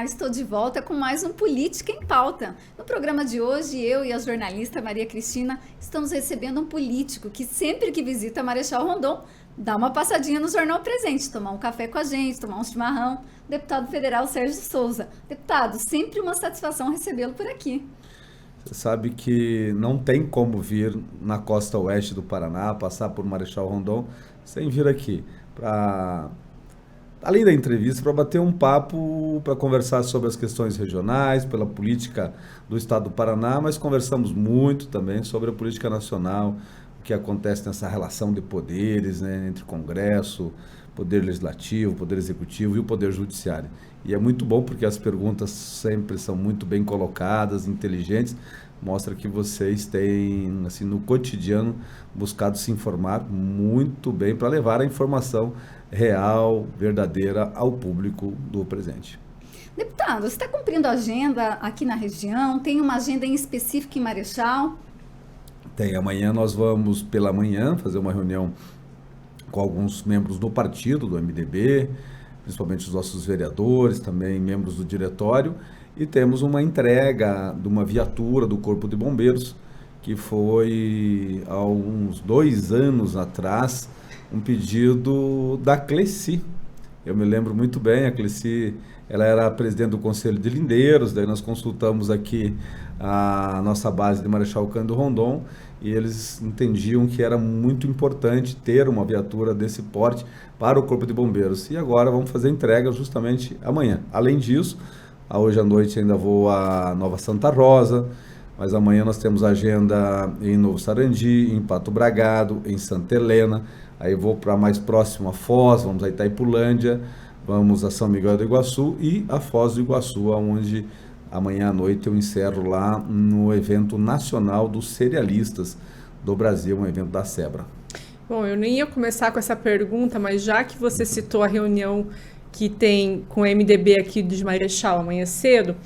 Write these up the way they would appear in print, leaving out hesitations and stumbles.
Olá, estou de volta com mais um Política em Pauta. No programa de hoje, eu e a jornalista Maria Cristina estamos recebendo um político que sempre que visita Marechal Rondon, dá uma passadinha no Jornal Presente, tomar um café com a gente, tomar um chimarrão. Deputado federal Sérgio Souza. Deputado, sempre uma satisfação recebê-lo por aqui. Você sabe que não tem como vir na costa oeste do Paraná, passar por Marechal Rondon, sem vir aqui para... Além da entrevista, para bater um papo, para conversar sobre as questões regionais, pela política do estado do Paraná, mas conversamos muito também sobre a política nacional, o que acontece nessa relação de poderes, né, entre Congresso, Poder Legislativo, Poder Executivo e o Poder Judiciário. E é muito bom porque as perguntas sempre são muito bem colocadas, inteligentes, mostra que vocês têm, assim, no cotidiano, buscado se informar muito bem para levar a informação real, verdadeira ao público do presente. Deputado, você está cumprindo a agenda aqui na região? Tem uma agenda em específico em Marechal? Tem, amanhã nós vamos pela manhã fazer uma reunião com alguns membros do partido, do MDB, principalmente os nossos vereadores, também membros do diretório, e temos uma entrega de uma viatura do Corpo de Bombeiros, que foi há uns 2 anos atrás, um pedido da Cleci. Eu me lembro muito bem, a Cleci, ela era presidente do Conselho de Lindeiros, daí nós consultamos aqui a nossa base de Marechal Cândido Rondon, e eles entendiam que era muito importante ter uma viatura desse porte para o Corpo de Bombeiros. E agora vamos fazer a entrega justamente amanhã. Além disso, hoje à noite ainda vou a Nova Santa Rosa, mas amanhã nós temos agenda em Novo Sarandi, em Pato Bragado, em Santa Helena. Aí vou para mais próximo a Foz, vamos a Itaipulândia, vamos a São Miguel do Iguaçu e a Foz do Iguaçu, onde amanhã à noite eu encerro lá no evento nacional dos cerealistas do Brasil, um evento da SEBRA. Bom, eu nem ia começar com essa pergunta, mas já que você citou a reunião que tem com o MDB aqui de Marechal amanhã cedo,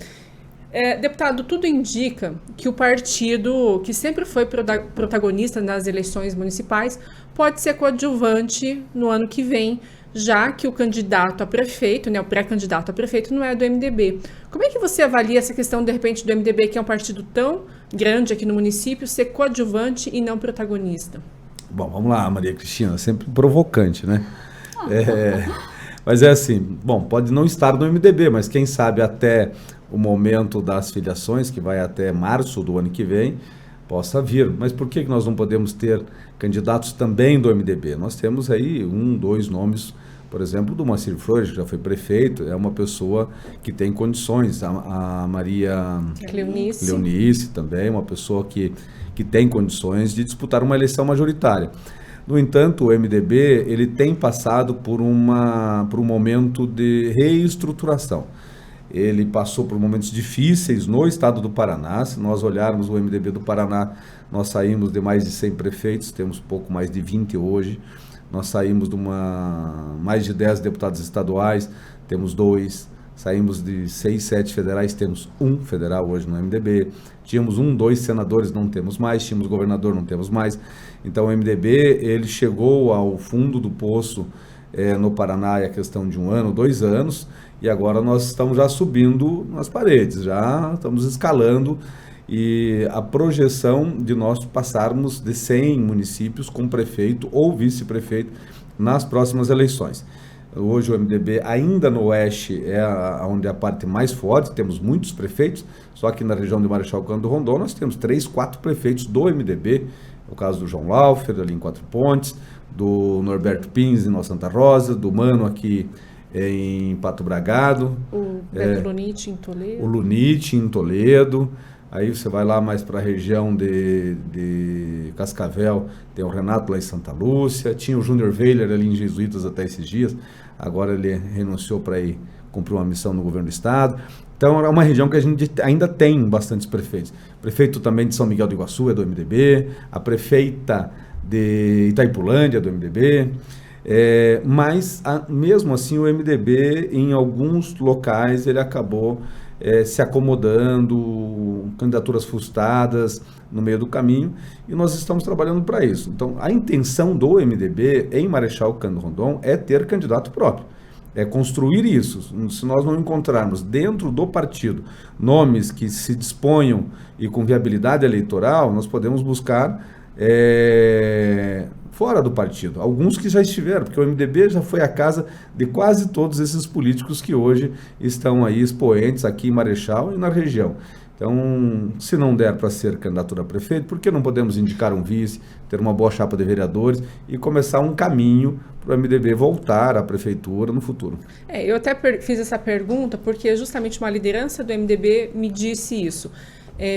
deputado, tudo indica que o partido, que sempre foi protagonista nas eleições municipais, pode ser coadjuvante no ano que vem, já que o candidato a prefeito, né, o pré-candidato a prefeito, não é do MDB. Como é que você avalia essa questão, de repente, do MDB, que é um partido tão grande aqui no município, ser coadjuvante e não protagonista? Bom, vamos lá, Maria Cristina, sempre provocante, né? Mas é assim, bom, pode não estar no MDB, mas quem sabe até o momento das filiações, que vai até março do ano que vem, possa vir. Mas por que nós não podemos ter candidatos também do MDB? Nós temos aí 2 nomes, por exemplo, do Moacir Flores, que já foi prefeito, é uma pessoa que tem condições. A Maria Cleonice também, uma pessoa que tem condições de disputar uma eleição majoritária. No entanto, o MDB ele tem passado por um momento de reestruturação. Ele passou por momentos difíceis no estado do Paraná. Se nós olharmos o MDB do Paraná, nós saímos de mais de 100 prefeitos, temos pouco mais de 20 hoje. Nós saímos de mais de 10 deputados estaduais, temos 2. Saímos de 6, 7 federais, temos 1 federal hoje no MDB. Tínhamos 2 senadores, não temos mais. Tínhamos governador, não temos mais. Então o MDB ele chegou ao fundo do poço no Paraná em a questão de 1 ano, 2 anos, e agora nós estamos já subindo nas paredes, já estamos escalando, e a projeção de nós passarmos de 100 municípios com prefeito ou vice-prefeito nas próximas eleições. Hoje o MDB ainda no oeste é onde é a parte mais forte, temos muitos prefeitos, só que na região de Marechal Cândido Rondon nós temos 3, 4 prefeitos do MDB, é o caso do João Laufer, ali em Quatro Pontes, do Norberto Pins em Nova Santa Rosa, do Mano aqui em Pato Bragado. O Beto Lunite em Toledo. O Lunite em Toledo. Aí você vai lá mais para a região de Cascavel, tem o Renato lá em Santa Lúcia, tinha o Júnior Weiler ali em Jesuítas até esses dias, agora ele renunciou para ir cumprir uma missão no governo do estado. Então é uma região que a gente ainda tem bastantes prefeitos. O prefeito também de São Miguel do Iguaçu é do MDB, a prefeita de Itaipulândia é do MDB, mas mesmo assim o MDB em alguns locais ele acabou se acomodando, candidaturas frustradas no meio do caminho, e nós estamos trabalhando para isso. Então, a intenção do MDB em Marechal Cândido Rondon é ter candidato próprio. é construir isso. Se nós não encontrarmos dentro do partido nomes que se disponham e com viabilidade eleitoral, nós podemos buscar fora do partido. Alguns que já estiveram, porque o MDB já foi a casa de quase todos esses políticos que hoje estão aí expoentes aqui em Marechal e na região. Então, se não der para ser candidatura a prefeito, por que não podemos indicar um vice, ter uma boa chapa de vereadores e começar um caminho para o MDB voltar à prefeitura no futuro? Eu até fiz essa pergunta porque justamente uma liderança do MDB me disse isso.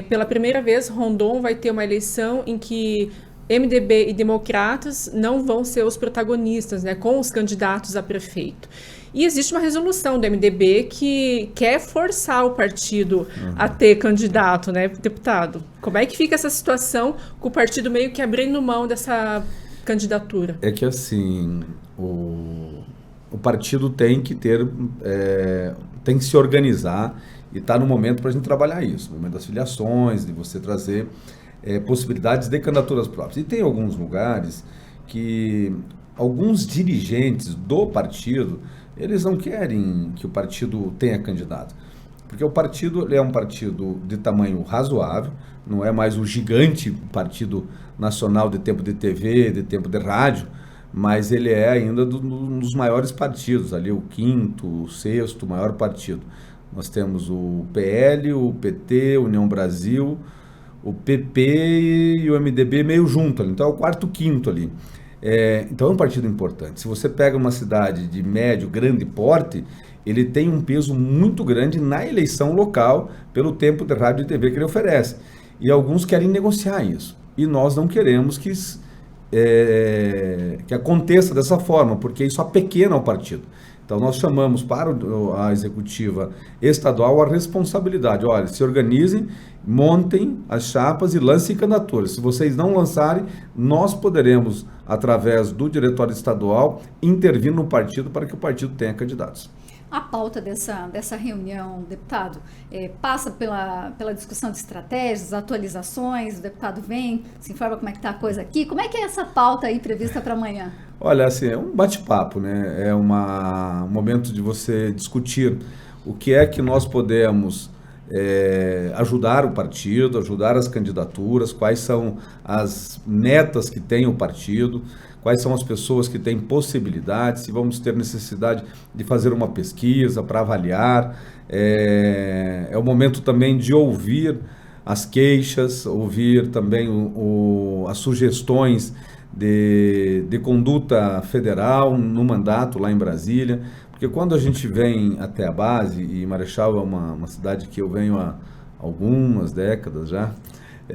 Pela primeira vez, Rondon vai ter uma eleição em que MDB e democratas não vão ser os protagonistas, né, com os candidatos a prefeito. E existe uma resolução do MDB que quer forçar o partido a ter candidato, né, deputado. Como é que fica essa situação com o partido meio que abrindo mão dessa candidatura? É que assim, o partido tem que ter, tem que se organizar e está no momento para a gente trabalhar isso, no momento das filiações, de você trazer possibilidades de candidaturas próprias. E tem alguns lugares que alguns dirigentes do partido, eles não querem que o partido tenha candidato, porque o partido ele é um partido de tamanho razoável, não é mais o gigante partido nacional de tempo de TV, de tempo de rádio, mas ele é ainda um dos maiores partidos, ali o quinto, o sexto maior partido. Nós temos o PL, o PT, União Brasil, o PP e o MDB meio junto ali, então é o quarto, quinto ali. Então é um partido importante. Se você pega uma cidade de médio, grande porte, ele tem um peso muito grande na eleição local pelo tempo de rádio e TV que ele oferece. E alguns querem negociar isso. E nós não queremos que aconteça dessa forma, porque isso apequena o partido. Então nós chamamos para a executiva estadual a responsabilidade. Olha, se organizem, montem as chapas e lancem candidaturas. Se vocês não lançarem, nós poderemos, através do diretório estadual, intervir no partido para que o partido tenha candidatos. A pauta dessa reunião, deputado, passa pela discussão de estratégias, atualizações, o deputado vem, se informa como é que está a coisa aqui. Como é que é essa pauta aí prevista para amanhã? Olha, assim, é um bate-papo, né? É um momento de você discutir o que é que nós podemos ajudar o partido, ajudar as candidaturas, quais são as metas que tem o partido, quais são as pessoas que têm possibilidades, se vamos ter necessidade de fazer uma pesquisa para avaliar. É o momento também de ouvir as queixas, ouvir também as sugestões de conduta federal no mandato lá em Brasília, porque quando a gente vem até a base, e Marechal é uma cidade que eu venho há algumas décadas já,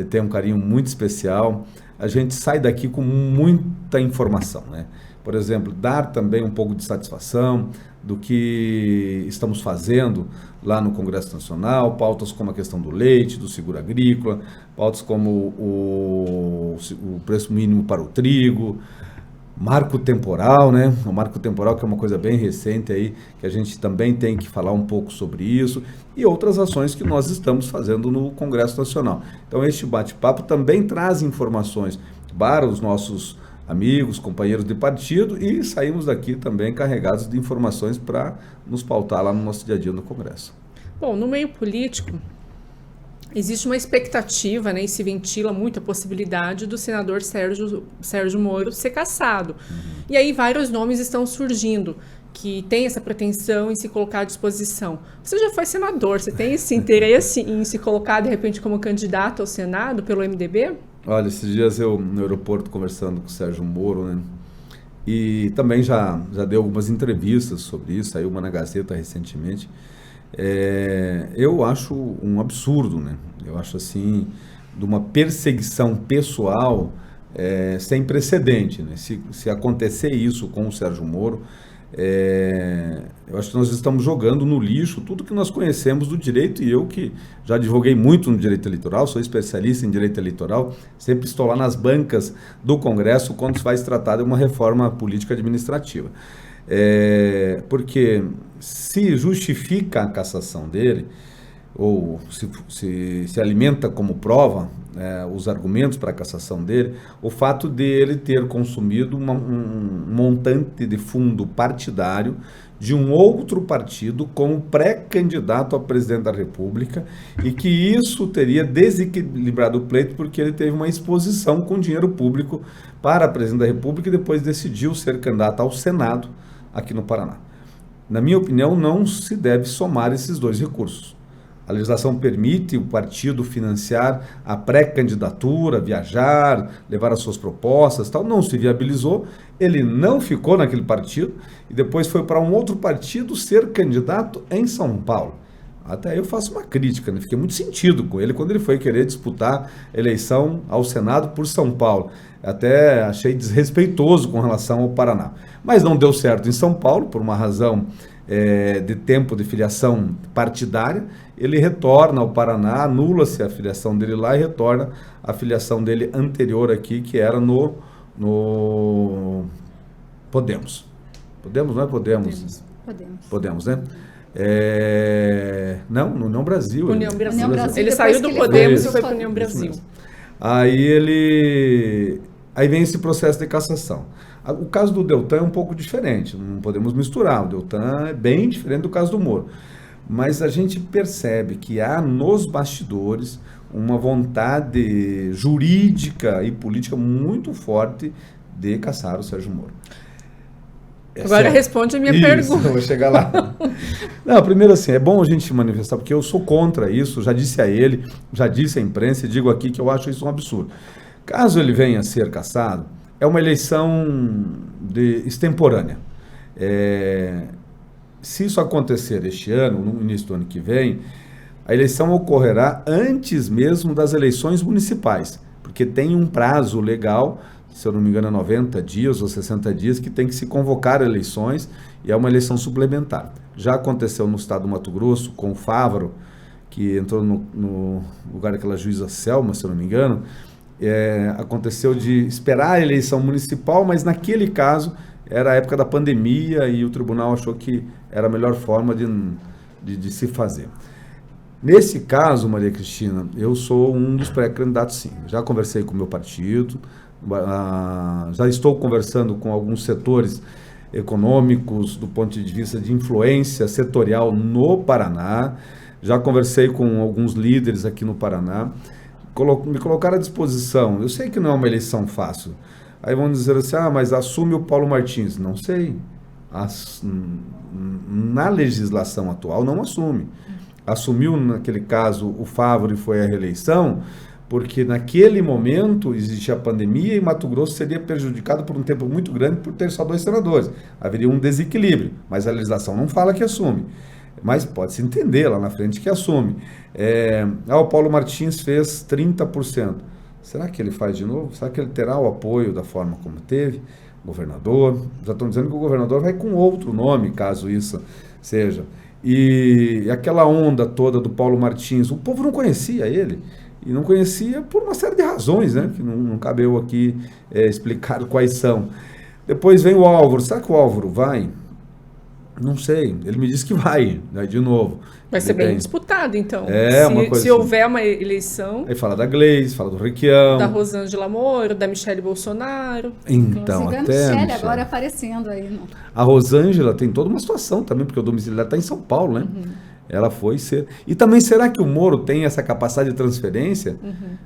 tem um carinho muito especial, a gente sai daqui com muita informação, né? Por exemplo, dar também um pouco de satisfação do que estamos fazendo lá no Congresso Nacional, pautas como a questão do leite, do seguro agrícola, pautas como o preço mínimo para o trigo, marco temporal, né? O marco temporal que é uma coisa bem recente aí, que a gente também tem que falar um pouco sobre isso, e outras ações que nós estamos fazendo no Congresso Nacional. Então este bate-papo também traz informações para os nossos amigos, companheiros de partido, e saímos daqui também carregados de informações para nos pautar lá no nosso dia a dia no Congresso. Bom, no meio político, existe uma expectativa, né, e se ventila muito a possibilidade do senador Sérgio Moro ser cassado. E aí vários nomes estão surgindo que tem essa pretensão em se colocar à disposição. Você já foi senador, você tem esse interesse em se colocar, de repente, como candidato ao Senado pelo MDB? Olha, esses dias eu no aeroporto conversando com o Sérgio Moro, né? E também já deu algumas entrevistas sobre isso, saiu uma na Gazeta recentemente. Eu acho um absurdo, né? Eu acho assim, de uma perseguição pessoal sem precedente, né? Se acontecer isso com o Sérgio Moro, eu acho que nós estamos jogando no lixo tudo que nós conhecemos do direito, e eu que já advoguei muito no direito eleitoral, sou especialista em direito eleitoral, sempre estou lá nas bancas do Congresso quando se vai se tratar de uma reforma política administrativa. Porque se justifica a cassação dele, ou se alimenta como prova os argumentos para a cassação dele, o fato de ele ter consumido um montante de fundo partidário de um outro partido como pré-candidato a presidente da República, e que isso teria desequilibrado o pleito porque ele teve uma exposição com dinheiro público para a presidente da República e depois decidiu ser candidato ao Senado aqui no Paraná. Na minha opinião, não se deve somar esses dois recursos. A legislação permite o partido financiar a pré-candidatura, viajar, levar as suas propostas, tal. Não se viabilizou, ele não ficou naquele partido e depois foi para um outro partido ser candidato em São Paulo. Até eu faço uma crítica, né? Fiquei muito sentido com ele quando ele foi querer disputar a eleição ao Senado por São Paulo. Até achei desrespeitoso com relação ao Paraná. Mas não deu certo em São Paulo, por uma razão de tempo de filiação partidária. Ele retorna ao Paraná, anula-se a filiação dele lá e retorna a filiação dele anterior aqui, que era no Podemos. Podemos, não é Podemos? Podemos, né? Não, no União Brasil. União Brasil. Ele Depois saiu do que ele Podemos foi e foi pro para União Brasil. Aí vem esse processo de cassação. O caso do Deltan é um pouco diferente, não podemos misturar. O Deltan é bem diferente do caso do Moro. Mas a gente percebe que há nos bastidores uma vontade jurídica e política muito forte de caçar o Sérgio Moro. Agora responde a minha pergunta. Eu vou chegar lá. Não, primeiro assim, é bom a gente manifestar, porque eu sou contra isso, já disse a ele, já disse à imprensa e digo aqui que eu acho isso um absurdo. Caso ele venha a ser cassado, é uma eleição extemporânea. Se isso acontecer este ano, no início do ano que vem, a eleição ocorrerá antes mesmo das eleições municipais, porque tem um prazo legal, se eu não me engano, 90 dias ou 60 dias, que tem que se convocar eleições, e é uma eleição suplementar. Já aconteceu no estado do Mato Grosso, com o Fávaro, que entrou no lugar daquela juíza Selma, se eu não me engano. Aconteceu de esperar a eleição municipal, mas naquele caso era a época da pandemia e o tribunal achou que era a melhor forma de se fazer. Nesse caso, Maria Cristina, eu sou um dos pré-candidatos, sim. Já conversei com o meu partido, já estou conversando com alguns setores econômicos do ponto de vista de influência setorial no Paraná, já conversei com alguns líderes aqui no Paraná, me colocaram à disposição. Eu sei que não é uma eleição fácil. Aí vão dizer assim, mas assume o Paulo Martins. Não sei. Na legislação atual não assume. Assumiu, naquele caso, o Fávaro e foi à reeleição, porque naquele momento existia a pandemia e Mato Grosso seria prejudicado por um tempo muito grande por ter só 2 senadores. Haveria um desequilíbrio, mas a legislação não fala que assume. Mas pode-se entender lá na frente que assume. O Paulo Martins fez 30%. Será que ele faz de novo? Será que ele terá o apoio da forma como teve? Governador. Já estão dizendo que o governador vai com outro nome, caso isso seja. E aquela onda toda do Paulo Martins, o povo não conhecia ele. E não conhecia por uma série de razões, né? Que não cabe eu aqui explicar quais são. Depois vem o Álvaro. Será que o Álvaro vai? Não sei, ele me disse que vai, né, de novo. Vai ser bem disputado, então. Uma coisa se houver uma eleição. Aí fala da Gleice, fala do Requião. Da Rosângela Moro, da Michele Bolsonaro. Então, até a Michele agora aparecendo aí. Não. A Rosângela tem toda uma situação também, porque o domicílio dela está em São Paulo, né? Uhum. Ela foi ser... E também, será que o Moro tem essa capacidade de transferência? Uhum.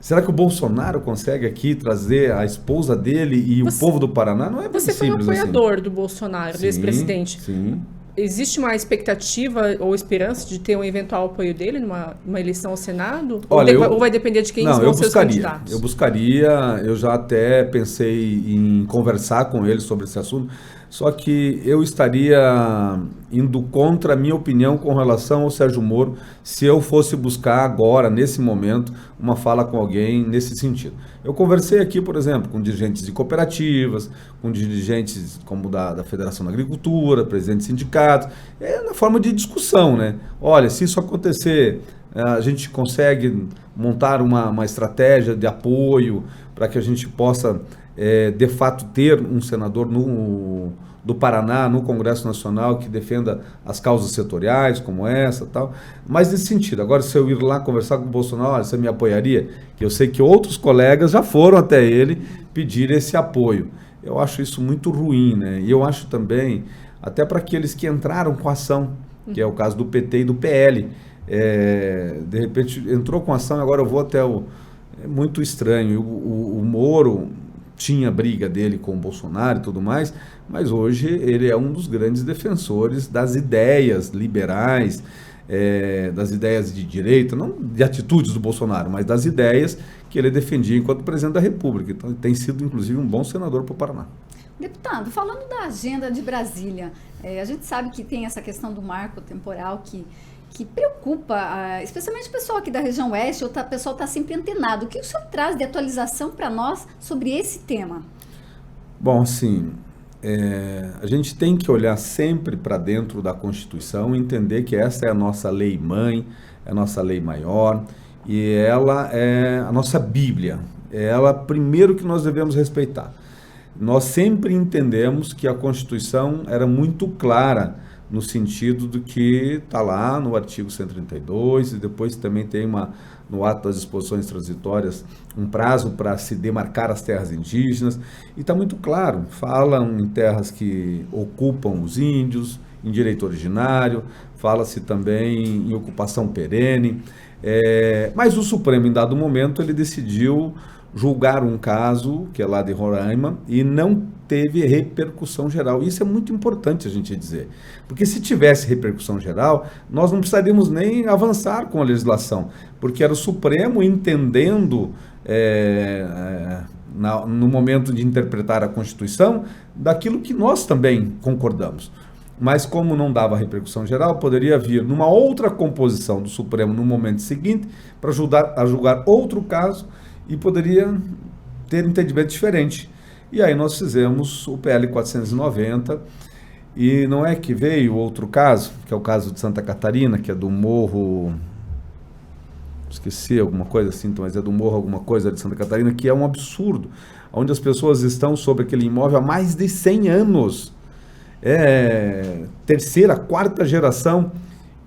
Será que o Bolsonaro consegue aqui trazer a esposa dele e o povo do Paraná? Não é bem simples assim. Você foi um apoiador do Bolsonaro, do ex-presidente. Sim. Existe uma expectativa ou esperança de ter um eventual apoio dele numa eleição ao Senado? Olha, ou vai depender de quem vão ser os candidatos? Eu buscaria, eu já até pensei em conversar com ele sobre esse assunto, só que eu estaria indo contra a minha opinião com relação ao Sérgio Moro se eu fosse buscar agora, nesse momento, uma fala com alguém nesse sentido. Eu conversei aqui, por exemplo, com dirigentes de cooperativas, com dirigentes como da Federação da Agricultura, presidentes de sindicatos, na forma de discussão, né? Olha, se isso acontecer, a gente consegue montar uma estratégia de apoio para que a gente possa, de fato, ter um senador no do Paraná no Congresso Nacional que defenda as causas setoriais, como essa, tal. Mas nesse sentido, agora se eu ir lá conversar com o Bolsonaro, você me apoiaria? Que eu sei que outros colegas já foram até ele pedir esse apoio. Eu acho isso muito ruim, né? E eu acho também, até para aqueles que entraram com ação, que é o caso do PT e do PL, de repente entrou com ação, agora eu vou até o... É muito estranho. O Moro tinha briga dele com o Bolsonaro e tudo mais, mas hoje ele é um dos grandes defensores das ideias liberais, das ideias de direita, não de atitudes do Bolsonaro, mas das ideias que ele defendia enquanto presidente da República. Então, ele tem sido, inclusive, um bom senador para o Paraná. Deputado, falando da agenda de Brasília, a gente sabe que tem essa questão do marco temporal que preocupa, especialmente o pessoal aqui da região oeste, o pessoal está sempre antenado. O que o senhor traz de atualização para nós sobre esse tema? Bom, assim, a gente tem que olhar sempre para dentro da Constituição e entender que essa é a nossa lei mãe, é a nossa lei maior, e ela é a nossa Bíblia. É ela primeiro que nós devemos respeitar. Nós sempre entendemos que a Constituição era muito clara no sentido do que está lá no artigo 132 e depois também tem no ato das disposições transitórias um prazo para se demarcar as terras indígenas e está muito claro, falam em terras que ocupam os índios, em direito originário, fala-se também em ocupação perene, mas o Supremo em dado momento ele decidiu julgar um caso, que é lá de Roraima, e não teve repercussão geral. Isso é muito importante a gente dizer, porque se tivesse repercussão geral, nós não precisaríamos nem avançar com a legislação, porque era o Supremo entendendo, no momento de interpretar a Constituição, daquilo que nós também concordamos. Mas como não dava repercussão geral, poderia vir numa outra composição do Supremo no momento seguinte, para ajudar a julgar outro caso, e poderia ter entendimento diferente. E aí nós fizemos o PL 490, e não é que veio outro caso, que é o caso de Santa Catarina, que é do Morro, esqueci alguma coisa assim, mas é do Morro alguma coisa de Santa Catarina, que é um absurdo, onde as pessoas estão sobre aquele imóvel há mais de 100 anos, terceira, quarta geração,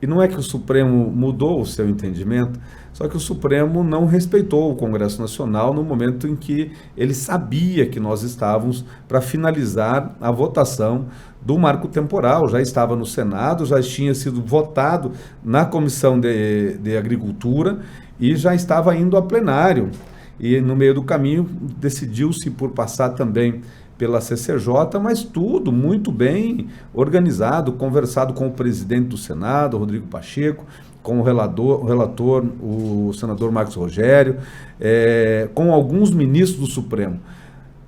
e não é que o Supremo mudou o seu entendimento, só que o Supremo não respeitou o Congresso Nacional no momento em que ele sabia que nós estávamos para finalizar a votação do marco temporal. Já estava no Senado, já tinha sido votado na Comissão de Agricultura e já estava indo a plenário. E no meio do caminho decidiu-se por passar também pela CCJ, mas tudo muito bem organizado, conversado com o presidente do Senado, Rodrigo Pacheco, com o relator, o senador Marcos Rogério, com alguns ministros do Supremo.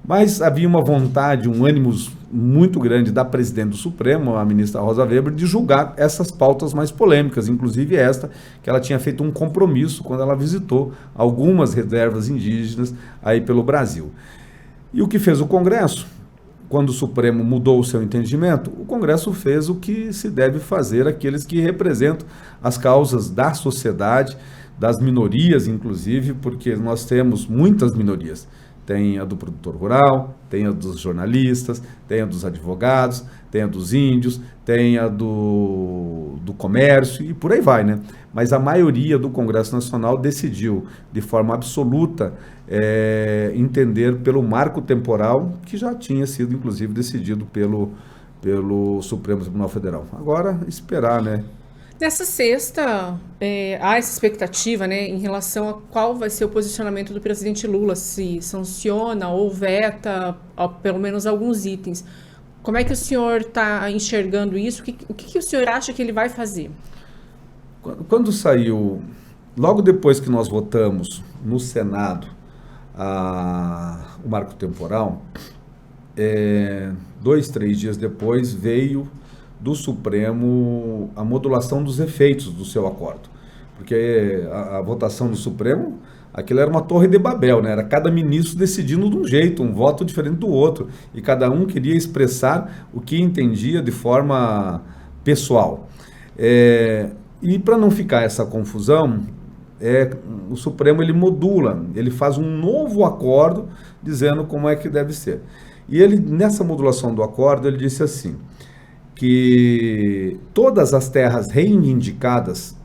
Mas havia uma vontade, um ânimo muito grande da presidente do Supremo, a ministra Rosa Weber, de julgar essas pautas mais polêmicas, inclusive esta, que ela tinha feito um compromisso quando ela visitou algumas reservas indígenas aí pelo Brasil. E o que fez o Congresso? Quando o Supremo mudou o seu entendimento, o Congresso fez o que se deve fazer aqueles que representam as causas da sociedade, das minorias, inclusive, porque nós temos muitas minorias. Tem a do produtor rural, tem a dos jornalistas, tem a dos advogados, tem a dos índios, tem a do comércio e por aí vai, né? Mas a maioria do Congresso Nacional decidiu, de forma absoluta, entender pelo marco temporal, que já tinha sido, inclusive, decidido pelo Supremo Tribunal Federal. Agora, esperar, né? Nessa sexta, há essa expectativa, né, em relação a qual vai ser o posicionamento do presidente Lula, se sanciona ou veta, pelo menos, alguns itens. Como é que o senhor está enxergando isso? O que o senhor acha que ele vai fazer? Quando saiu, logo depois que nós votamos no Senado o marco temporal, 2, 3 dias depois veio do Supremo a modulação dos efeitos do seu acordo. Porque a votação do Supremo, aquilo era uma torre de Babel, né? Era cada ministro decidindo de um jeito, um voto diferente do outro. E cada um queria expressar o que entendia de forma pessoal. E para não ficar essa confusão, o Supremo ele modula, ele faz um novo acordo dizendo como é que deve ser. E ele, nessa modulação do acordo, ele disse assim, que todas as terras reivindicadas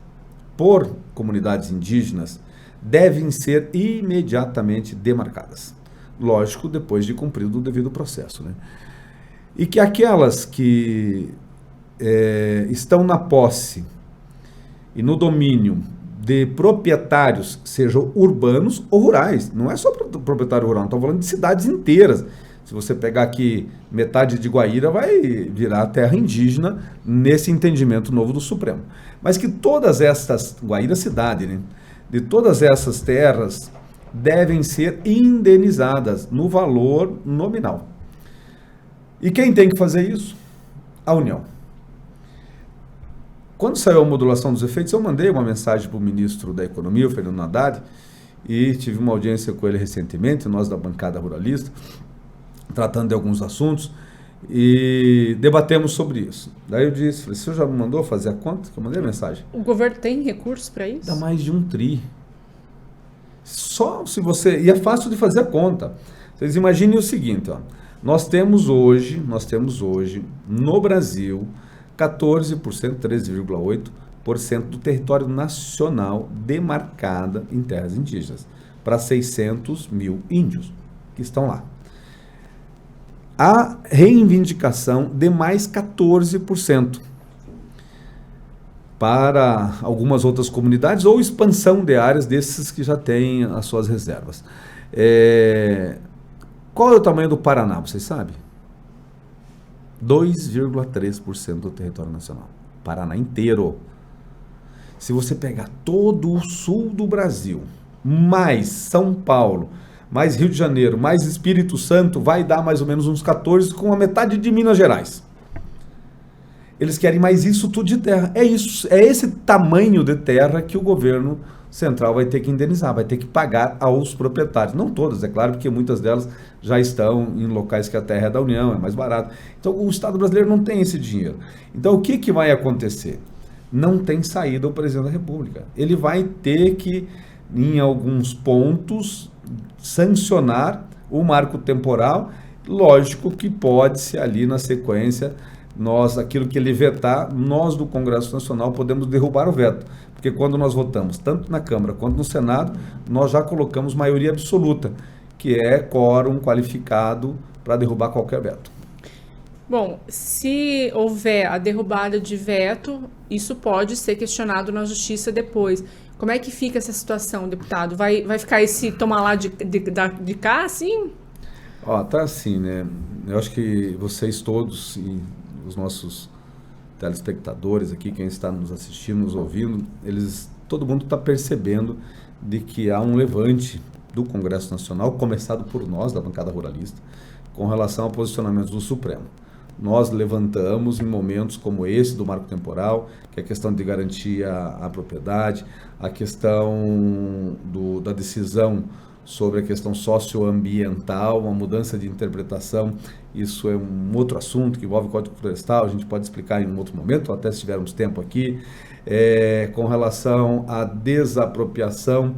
por comunidades indígenas devem ser imediatamente demarcadas. Lógico, depois de cumprido o devido processo, né? E que aquelas que estão na posse e no domínio de proprietários, sejam urbanos ou rurais, não é só proprietário rural, estou falando de cidades inteiras. Se você pegar aqui metade de Guaíra, vai virar terra indígena nesse entendimento novo do Supremo. Mas que todas estas, Guaíra cidade, né, de todas essas terras devem ser indenizadas no valor nominal. E quem tem que fazer isso? A União. Quando saiu a modulação dos efeitos, eu mandei uma mensagem para o ministro da Economia, o Fernando Haddad, e tive uma audiência com ele recentemente, nós da bancada ruralista, tratando de alguns assuntos, e debatemos sobre isso. Daí eu disse, falei, o senhor já me mandou fazer a conta? Eu mandei a mensagem. O governo tem recursos para isso? Dá mais de 1 tri. Só se você... E é fácil de fazer a conta. Vocês imaginem o seguinte, ó. Nós temos hoje, no Brasil, 14%, 13,8% do território nacional demarcada em terras indígenas, para 600 mil índios que estão lá. A reivindicação de mais 14% para algumas outras comunidades ou expansão de áreas desses que já têm as suas reservas. Qual é o tamanho do Paraná, vocês sabem? 2,3% do território nacional. Paraná inteiro. Se você pegar todo o sul do Brasil, mais São Paulo, mais Rio de Janeiro, mais Espírito Santo, vai dar mais ou menos uns 14, com a metade de Minas Gerais. Eles querem mais isso tudo de terra. É isso, é esse tamanho de terra que o governo central vai ter que indenizar, vai ter que pagar aos proprietários. Não todas, é claro, porque muitas delas já estão em locais que a terra é da União, é mais barato. Então o Estado brasileiro não tem esse dinheiro. Então o que vai acontecer? Não tem saída o presidente da República. Ele vai ter que, em alguns pontos, sancionar o marco temporal. Lógico que pode-se ali na sequência, aquilo que ele vetar, nós do Congresso Nacional podemos derrubar o veto, porque quando nós votamos, tanto na Câmara quanto no Senado, nós já colocamos maioria absoluta, que é quórum qualificado para derrubar qualquer veto. Bom, se houver a derrubada de veto, isso pode ser questionado na Justiça depois. Como é que fica essa situação, deputado? Vai ficar esse tomar lá de cá, assim? Tá assim, né? Eu acho que vocês todos e os nossos telespectadores aqui, quem está nos assistindo, nos ouvindo, todo mundo está percebendo de que há um levante do Congresso Nacional, começado por nós, da bancada ruralista, com relação ao posicionamento do Supremo. Nós levantamos em momentos como esse do marco temporal, que é a questão de garantia à propriedade, a questão da decisão sobre a questão socioambiental, uma mudança de interpretação. Isso é um outro assunto que envolve o Código Florestal, a gente pode explicar em um outro momento, até se tivermos tempo aqui, com relação à desapropriação,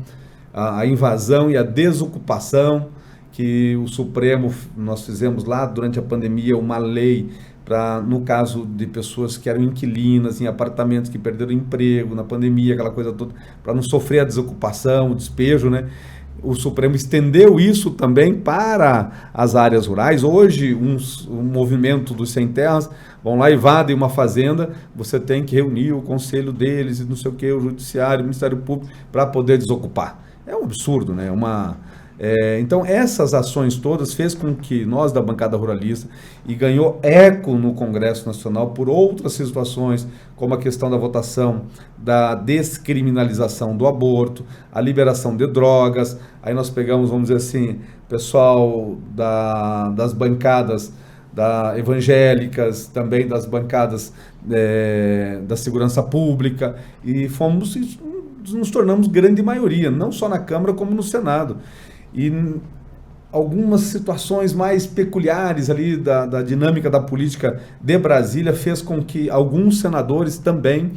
a invasão e a desocupação, que o Supremo, nós fizemos lá durante a pandemia uma lei para, no caso de pessoas que eram inquilinas em apartamentos que perderam emprego na pandemia, aquela coisa toda, para não sofrer a desocupação, o despejo, né? O Supremo estendeu isso também para as áreas rurais. Hoje, um movimento dos sem terras vão lá e invadem uma fazenda, você tem que reunir o conselho deles, e não sei o que, o judiciário, o Ministério Público, para poder desocupar. É um absurdo, né? Então, essas ações todas fez com que nós, da bancada ruralista, e ganhou eco no Congresso Nacional por outras situações, como a questão da votação da descriminalização do aborto, a liberação de drogas. Aí nós pegamos, vamos dizer assim, pessoal das bancadas evangélicas, também das bancadas da segurança pública, e nos tornamos grande maioria, não só na Câmara como no Senado. E algumas situações mais peculiares ali da dinâmica da política de Brasília fez com que alguns senadores também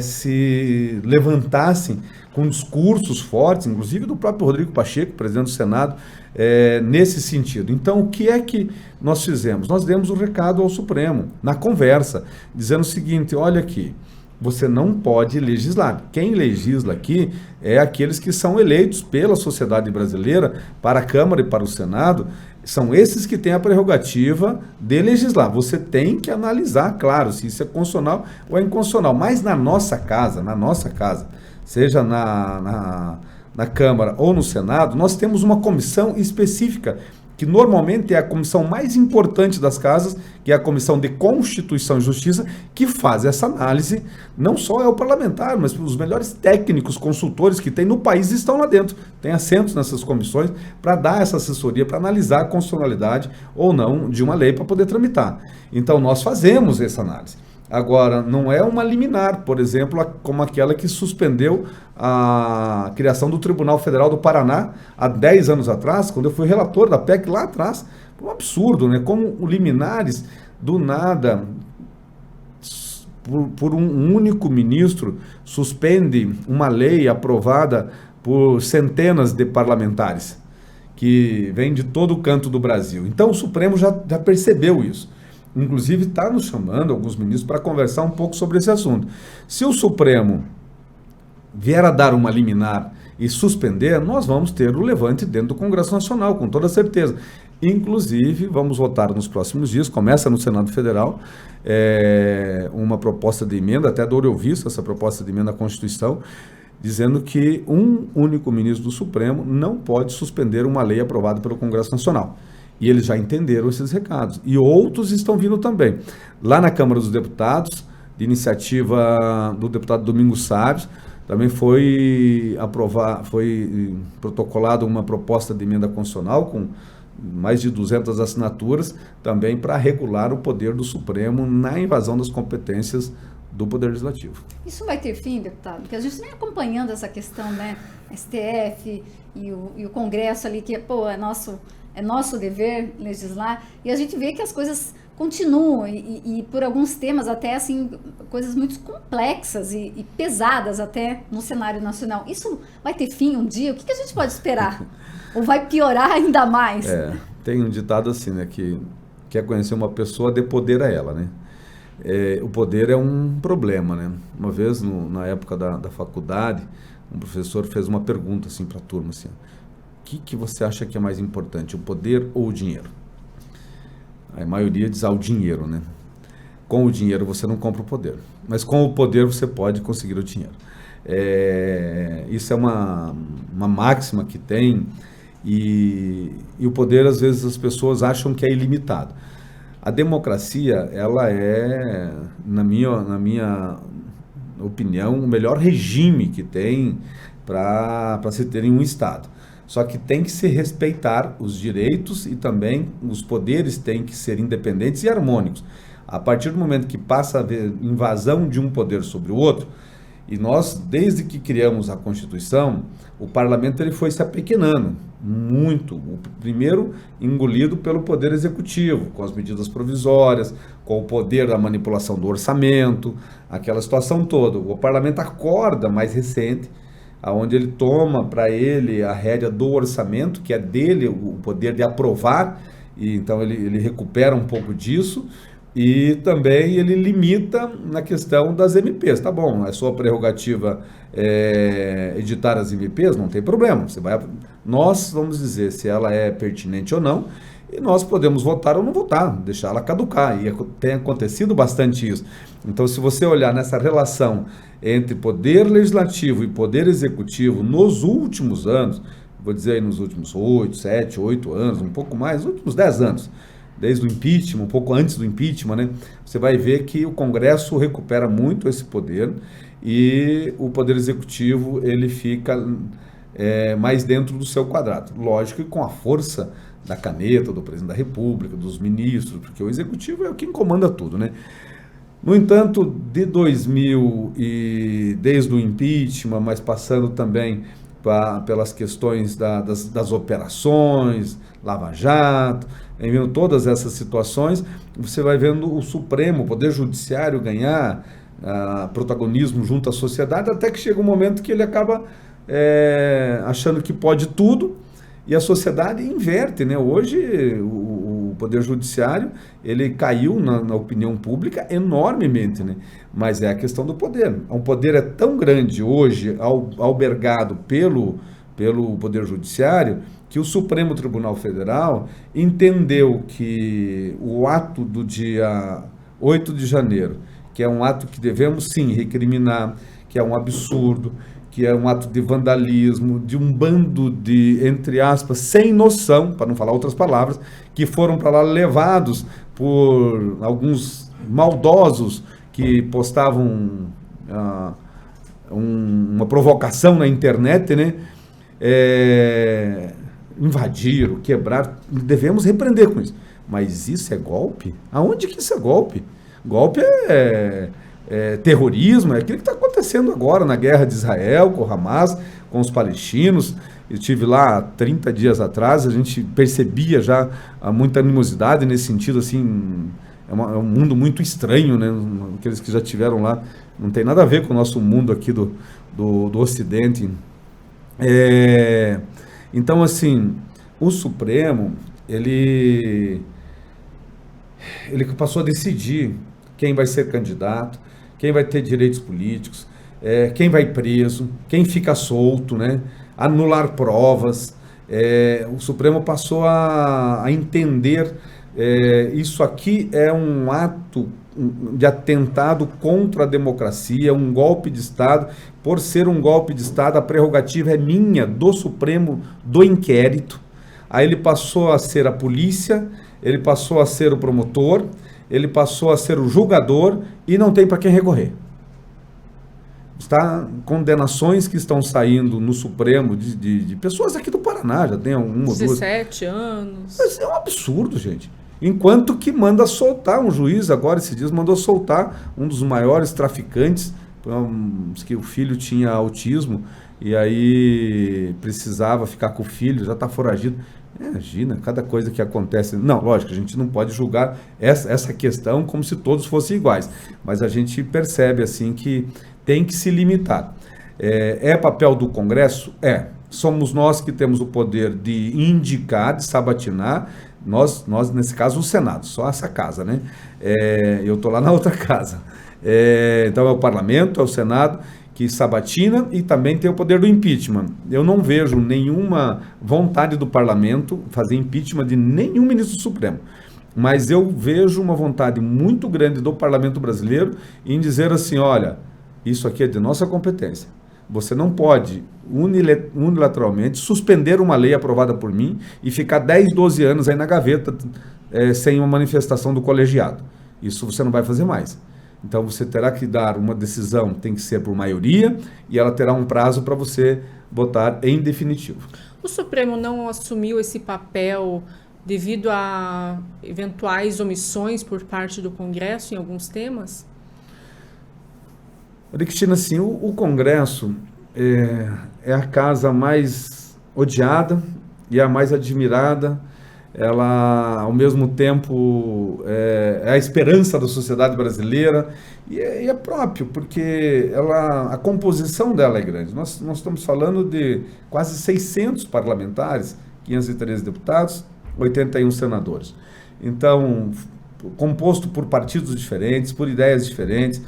se levantassem com discursos fortes, inclusive do próprio Rodrigo Pacheco, presidente do Senado, nesse sentido. Então, o que é que nós fizemos? Nós demos um recado ao Supremo, na conversa, dizendo o seguinte: olha aqui, você não pode legislar. Quem legisla aqui é aqueles que são eleitos pela sociedade brasileira para a Câmara e para o Senado. São esses que têm a prerrogativa de legislar. Você tem que analisar, claro, se isso é constitucional ou é inconstitucional. Mas na nossa casa, seja na Câmara ou no Senado, nós temos uma comissão específica, que normalmente é a comissão mais importante das casas, que é a Comissão de Constituição e Justiça, que faz essa análise. Não só é o parlamentar, mas os melhores técnicos, consultores que tem no país estão lá dentro. Tem assentos nessas comissões para dar essa assessoria, para analisar a constitucionalidade ou não de uma lei para poder tramitar. Então, nós fazemos essa análise. Agora, não é uma liminar, por exemplo, como aquela que suspendeu a criação do Tribunal Federal do Paraná há 10 anos atrás, quando eu fui relator da PEC lá atrás. Um absurdo, né? Como liminares, do nada, por um único ministro, suspende uma lei aprovada por centenas de parlamentares, que vem de todo o canto do Brasil. Então, o Supremo já percebeu isso. Inclusive, está nos chamando, alguns ministros, para conversar um pouco sobre esse assunto. Se o Supremo vier a dar uma liminar e suspender, nós vamos ter o levante dentro do Congresso Nacional, com toda certeza. Inclusive, vamos votar nos próximos dias, começa no Senado Federal, uma proposta de emenda, até dou eu visto essa proposta de emenda à Constituição, dizendo que um único ministro do Supremo não pode suspender uma lei aprovada pelo Congresso Nacional. E eles já entenderam esses recados. E outros estão vindo também. Lá na Câmara dos Deputados, de iniciativa do deputado Domingos Salles, também foi protocolada uma proposta de emenda constitucional com mais de 200 assinaturas, também para regular o poder do Supremo na invasão das competências do Poder Legislativo. Isso vai ter fim, deputado? Porque a gente vem acompanhando essa questão, né? STF e o Congresso ali, que é nosso dever legislar, e a gente vê que as coisas continuam, e por alguns temas até, assim, coisas muito complexas e pesadas até no cenário nacional. Isso vai ter fim um dia? O que a gente pode esperar? Ou vai piorar ainda mais? Tem um ditado assim, né, que quer conhecer uma pessoa, dê poder a ela, né? O poder é um problema, né? Uma vez, na época da faculdade, um professor fez uma pergunta assim para a turma, assim: o que você acha que é mais importante, o poder ou o dinheiro? A maioria diz o dinheiro, né? Com o dinheiro você não compra o poder, mas com o poder você pode conseguir o dinheiro. Isso é uma máxima que tem, e o poder, às vezes, as pessoas acham que é ilimitado. A democracia, ela é, na minha opinião, o melhor regime que tem para se ter em um Estado. Só que tem que se respeitar os direitos, e também os poderes têm que ser independentes e harmônicos. A partir do momento que passa a haver invasão de um poder sobre o outro, e nós, desde que criamos a Constituição, o parlamento ele foi se apequenando muito. O primeiro engolido pelo Poder Executivo, com as medidas provisórias, com o poder da manipulação do orçamento, aquela situação toda. O parlamento acorda mais recente, onde ele toma para ele a rédea do orçamento, que é dele o poder de aprovar, e então ele recupera um pouco disso, e também ele limita na questão das MPs. Tá bom, é sua prerrogativa editar as MPs, não tem problema. Nós vamos dizer se ela é pertinente ou não, e nós podemos votar ou não votar, deixar ela caducar, e tem acontecido bastante isso. Então, se você olhar nessa relação entre poder legislativo e poder executivo nos últimos anos, vou dizer aí nos últimos 8 anos, um pouco mais, nos últimos 10 anos, desde o impeachment, um pouco antes do impeachment, né? Você vai ver que o Congresso recupera muito esse poder, e o Poder Executivo ele fica mais dentro do seu quadrado. Lógico que com a força da caneta do presidente da República, dos ministros, porque o Executivo é o que comanda tudo, né? No entanto, de 2000 e desde o impeachment, mas passando também pelas questões das operações, Lava Jato, vendo todas essas situações, você vai vendo o Supremo, o Poder Judiciário ganhar protagonismo junto à sociedade, até que chega um momento que ele acaba achando que pode tudo, e a sociedade inverte, né? Hoje o Poder Judiciário ele caiu na opinião pública enormemente, né? Mas é a questão do poder. O poder é tão grande hoje, albergado pelo Poder Judiciário, que o Supremo Tribunal Federal entendeu que o ato do dia 8 de janeiro, que é um ato que devemos sim recriminar, que é um absurdo, que é um ato de vandalismo, de um bando de, entre aspas, sem noção, para não falar outras palavras, que foram para lá levados por alguns maldosos que postavam uma provocação na internet, né? Invadiram, quebraram, devemos repreender com isso. Mas isso é golpe? Aonde que isso é golpe? Golpe é terrorismo, é aquilo que está acontecendo agora na guerra de Israel com o Hamas, com os palestinos. Eu estive lá 30 dias atrás, a gente percebia já muita animosidade nesse sentido, assim, é um mundo muito estranho, né? Aqueles que já estiveram lá, não tem nada a ver com o nosso mundo aqui do Ocidente. Então, assim, o Supremo, ele passou a decidir quem vai ser candidato, quem vai ter direitos políticos, quem vai preso, quem fica solto, né? Anular provas. O Supremo passou a entender isso aqui é um ato de atentado contra a democracia, um golpe de Estado. Por ser um golpe de Estado, a prerrogativa é minha, do Supremo, do inquérito. Aí ele passou a ser a polícia, ele passou a ser o promotor, ele passou a ser o julgador e não tem para quem recorrer. Condenações que estão saindo no Supremo de pessoas aqui do Paraná, já tem uma ou duas. 17 anos. Mas é um absurdo, gente. Enquanto que manda soltar, um juiz agora esses dias mandou soltar um dos maiores traficantes, que o filho tinha autismo e aí precisava ficar com o filho, já está foragido. Imagina, cada coisa que acontece. Não, lógico, a gente não pode julgar essa questão como se todos fossem iguais, mas a gente percebe assim que tem que se limitar. É papel do Congresso? Somos nós que temos o poder de indicar, de sabatinar, nós nesse caso o Senado, só essa casa, né? Eu estou lá na outra casa. Então é o Parlamento, é o Senado que sabatina e também tem o poder do impeachment. Eu não vejo nenhuma vontade do Parlamento fazer impeachment de nenhum ministro do Supremo, mas eu vejo uma vontade muito grande do Parlamento brasileiro em dizer assim, olha, isso aqui é de nossa competência. Você não pode unilateralmente suspender uma lei aprovada por mim e ficar 10, 12 anos aí na gaveta sem uma manifestação do colegiado. Isso você não vai fazer mais. Então você terá que dar uma decisão, tem que ser por maioria, e ela terá um prazo para você votar em definitivo. O Supremo não assumiu esse papel devido a eventuais omissões por parte do Congresso em alguns temas? Cristina, assim, o Congresso é a casa mais odiada e a mais admirada. Ela, ao mesmo tempo, é a esperança da sociedade brasileira e é próprio, porque a composição dela é grande. Nós estamos falando de quase 600 parlamentares, 513 deputados, 81 senadores. Então, composto por partidos diferentes, por ideias diferentes,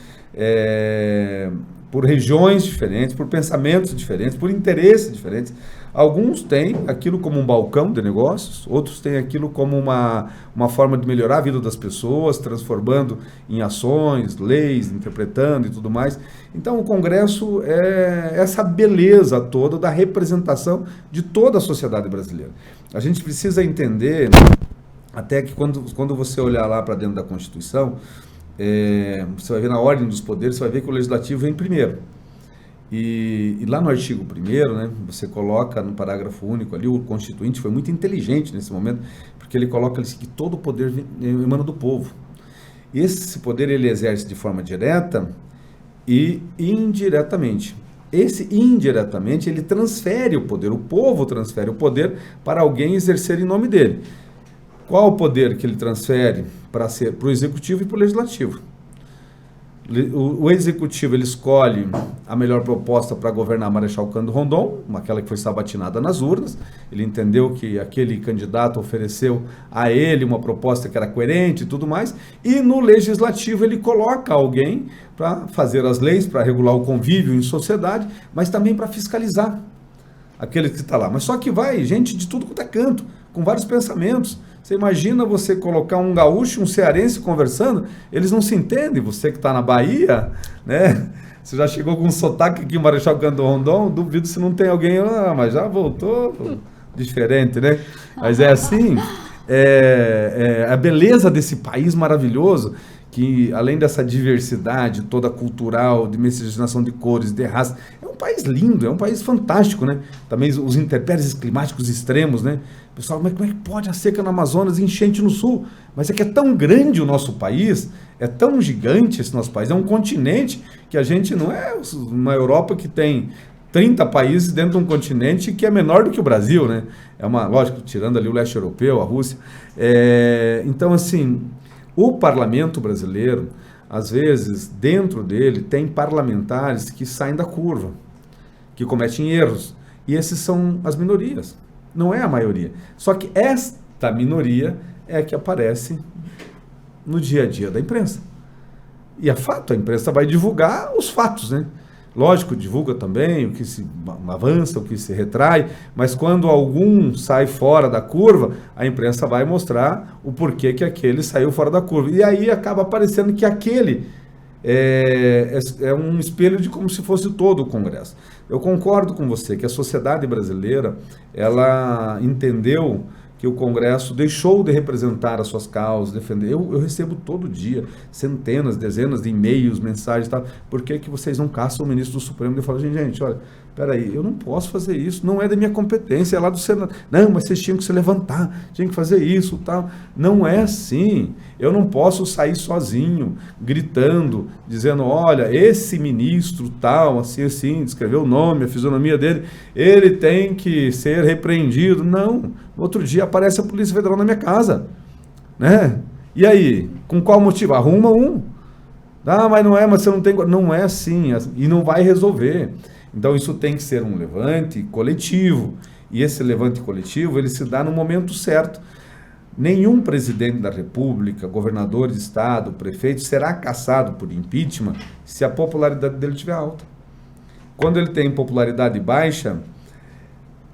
por regiões diferentes, por pensamentos diferentes, por interesses diferentes. Alguns têm aquilo como um balcão de negócios, outros têm aquilo como uma forma de melhorar a vida das pessoas, transformando em ações, leis, interpretando e tudo mais. Então o Congresso é essa beleza toda da representação de toda a sociedade brasileira. A gente precisa entender, até que quando você olhar lá para dentro da Constituição, você vai ver na ordem dos poderes, você vai ver que o Legislativo vem primeiro. E lá no artigo 1º, né, você coloca no parágrafo único ali, o Constituinte foi muito inteligente nesse momento, porque ele coloca que todo o poder emana do povo. E esse poder ele exerce de forma direta e indiretamente. Esse indiretamente ele transfere o povo transfere o poder para alguém exercer em nome dele. Qual o poder que ele transfere para o Executivo e para o Legislativo? O executivo ele escolhe a melhor proposta para governar Marechal Cândido Rondon, aquela que foi sabatinada nas urnas. Ele entendeu que aquele candidato ofereceu a ele uma proposta que era coerente e tudo mais. E no legislativo ele coloca alguém para fazer as leis, para regular o convívio em sociedade, mas também para fiscalizar aquele que está lá. Mas só que vai gente de tudo quanto é canto, com vários pensamentos. Você imagina você colocar um gaúcho e um cearense conversando, eles não se entendem. Você que está na Bahia, né? Você já chegou com um sotaque aqui em Marechal Cândido Rondon, duvido se não tem alguém, mas já voltou diferente, né? Mas é assim, a beleza desse país maravilhoso, que além dessa diversidade toda cultural, de miscigenação de cores, de raça, é um país lindo, é um país fantástico, né? Também os intempéries climáticos extremos, né? Pessoal, mas como é que pode a seca no Amazonas e enchente no sul? Mas é que é tão grande o nosso país, é tão gigante esse nosso país, é um continente que a gente não é uma Europa que tem 30 países dentro de um continente que é menor do que o Brasil, né? Lógico, tirando ali o leste europeu, a Rússia. Então, assim, o parlamento brasileiro, às vezes, dentro dele, tem parlamentares que saem da curva, que cometem erros. E esses são as minorias, não é a maioria. Só que esta minoria é que aparece no dia a dia da imprensa. E é fato, a imprensa vai divulgar os fatos, né? Lógico, divulga também o que se avança, o que se retrai, mas quando algum sai fora da curva, a imprensa vai mostrar o porquê que aquele saiu fora da curva. E aí acaba aparecendo que aquele é um espelho de como se fosse todo o Congresso. Eu concordo com você que a sociedade brasileira, ela entendeu que o Congresso deixou de representar as suas causas, defender. Eu recebo todo dia centenas, dezenas de e-mails, mensagens e tal. Por que vocês não caçam o ministro do Supremo? Eu falo, gente, olha, peraí, eu não posso fazer isso, não é da minha competência, é lá do Senado. Não, mas vocês tinham que se levantar, tinham que fazer isso, tal. Não é assim. Eu não posso sair sozinho, gritando, dizendo, olha, esse ministro tal, assim, descreveu o nome, a fisionomia dele, ele tem que ser repreendido. Não. No outro dia aparece a Polícia Federal na minha casa, né? E aí, com qual motivo? Arruma um. Mas não é, mas você não tem... Não é assim, e não vai resolver. Então isso tem que ser um levante coletivo, e esse levante coletivo, ele se dá no momento certo. Nenhum presidente da República, governador de estado, prefeito, será cassado por impeachment se a popularidade dele estiver alta. Quando ele tem popularidade baixa,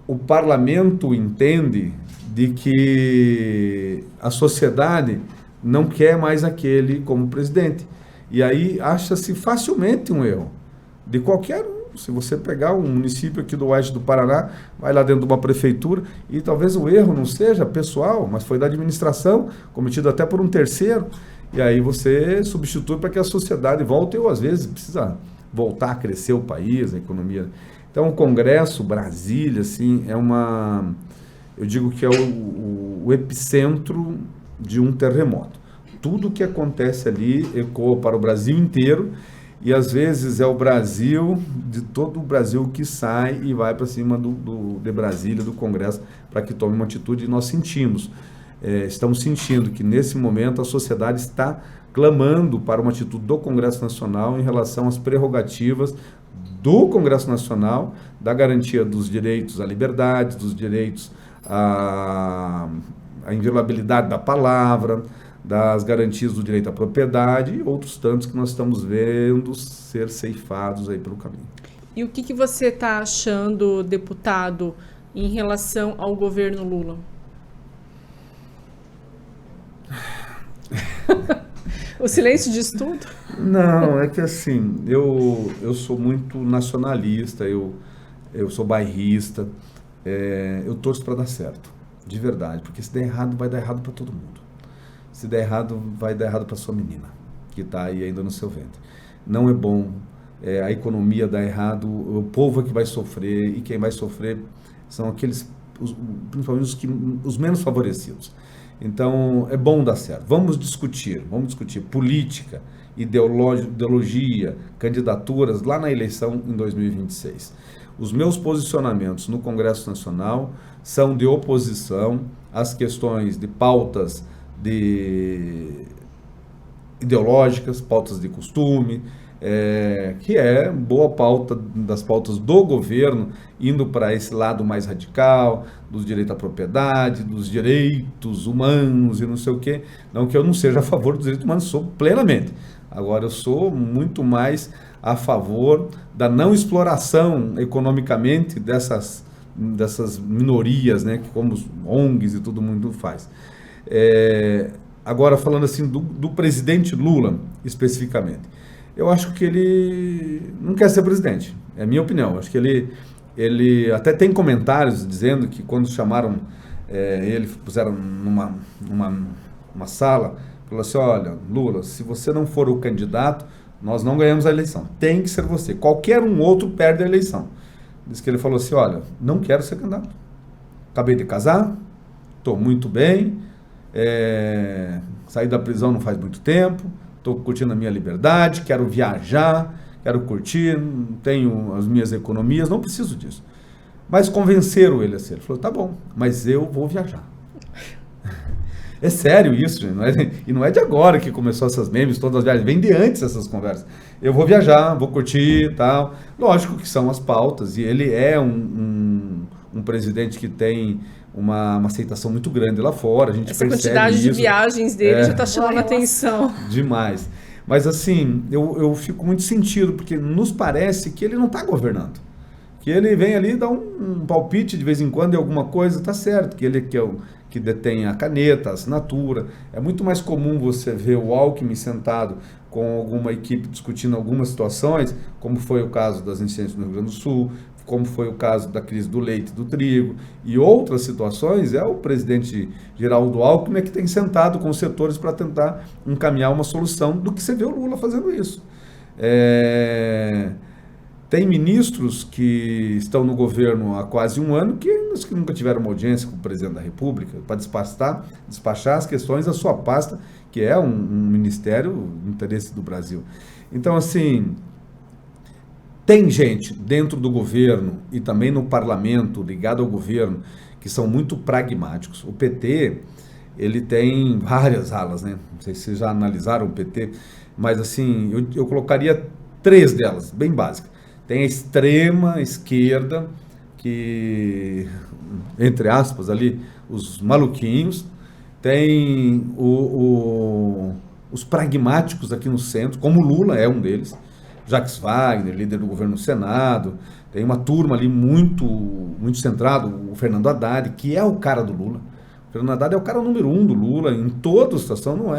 o parlamento entende de que a sociedade não quer mais aquele como presidente. E aí acha-se facilmente um erro de qualquer um. Se você pegar um município aqui do oeste do Paraná, vai lá dentro de uma prefeitura e talvez o erro não seja pessoal, mas foi da administração, cometido até por um terceiro. E aí você substitui para que a sociedade volte, ou às vezes precisa voltar a crescer o país, a economia. Então o Congresso, Brasília, assim, eu digo que é o epicentro de um terremoto. Tudo que acontece ali ecoa para o Brasil inteiro. E às vezes é o Brasil, de todo o Brasil que sai e vai para cima de Brasília, do Congresso, para que tome uma atitude. E nós estamos sentindo que nesse momento a sociedade está clamando para uma atitude do Congresso Nacional em relação às prerrogativas do Congresso Nacional, da garantia dos direitos à liberdade, dos direitos à inviolabilidade da palavra, das garantias do direito à propriedade e outros tantos que nós estamos vendo ser ceifados aí pelo caminho. E o que você está achando, deputado, em relação ao governo Lula? O silêncio diz tudo? Não, é que assim, eu sou muito nacionalista, eu sou bairrista, eu torço para dar certo, de verdade, porque se der errado, vai dar errado para todo mundo. Se der errado, vai dar errado para sua menina, que está aí ainda no seu ventre. Não é bom, a economia dá errado, o povo é que vai sofrer, e quem vai sofrer são aqueles, principalmente os menos favorecidos. Então, é bom dar certo. Vamos discutir política, ideologia, candidaturas lá na eleição em 2026. Os meus posicionamentos no Congresso Nacional são de oposição às questões de pautas de ideológicas, pautas de costume, que é boa pauta das pautas do governo, indo para esse lado mais radical, dos direitos à propriedade, dos direitos humanos e não sei o quê. Não que eu não seja a favor dos direitos humanos, sou plenamente. Agora, eu sou muito mais a favor da não exploração economicamente dessas minorias, né, que como os ONGs e todo mundo faz. Agora, falando assim do presidente Lula, especificamente, eu acho que ele não quer ser presidente, é a minha opinião. Acho que ele até tem comentários dizendo que quando chamaram ele, puseram numa sala, falou assim: olha, Lula, se você não for o candidato, nós não ganhamos a eleição, tem que ser você, qualquer um outro perde a eleição. Diz que ele falou assim: olha, não quero ser candidato, acabei de casar, estou muito bem, saí da prisão não faz muito tempo, estou curtindo a minha liberdade, quero viajar, quero curtir, tenho as minhas economias, não preciso disso. Mas convenceram ele a ser. Ele falou: tá bom, mas eu vou viajar. É sério isso, gente. E não é de agora que começou essas memes, todas as viagens, vem de antes essas conversas. Eu vou viajar, vou curtir, tal. Lógico que são as pautas, e ele é um presidente que tem uma aceitação muito grande lá fora, a gente essa percebe quantidade de isso. viagens dele já está chamando a atenção. Demais. Mas assim, eu fico muito sentido, porque nos parece que ele não está governando. Que ele vem ali e dá um palpite de vez em quando em alguma coisa, tá certo, que ele que é o que detém a caneta, a assinatura. É muito mais comum você ver o Alckmin sentado com alguma equipe discutindo algumas situações, como foi o caso das enchentes no Rio Grande do Sul, como foi o caso da crise do leite e do trigo, e outras situações, é o presidente Geraldo Alckmin que tem sentado com os setores para tentar encaminhar uma solução, do que você vê o Lula fazendo isso. Tem ministros que estão no governo há quase um ano que nunca tiveram uma audiência com o presidente da República para despachar as questões da sua pasta, que é um ministério de interesse do Brasil. Então, assim, tem gente dentro do governo e também no parlamento, ligado ao governo, que são muito pragmáticos. O PT, ele tem várias alas, né? Não sei se vocês já analisaram o PT, mas assim, eu colocaria 3 delas, bem básicas. Tem a extrema esquerda, que, entre aspas, ali, os maluquinhos. Tem os pragmáticos aqui no centro, como o Lula é um deles. Jacques Wagner, líder do governo no Senado. Tem uma turma ali muito, muito centrada, o Fernando Haddad, que é o cara do Lula. O Fernando Haddad é o cara número 1 do Lula, em toda a situação. Não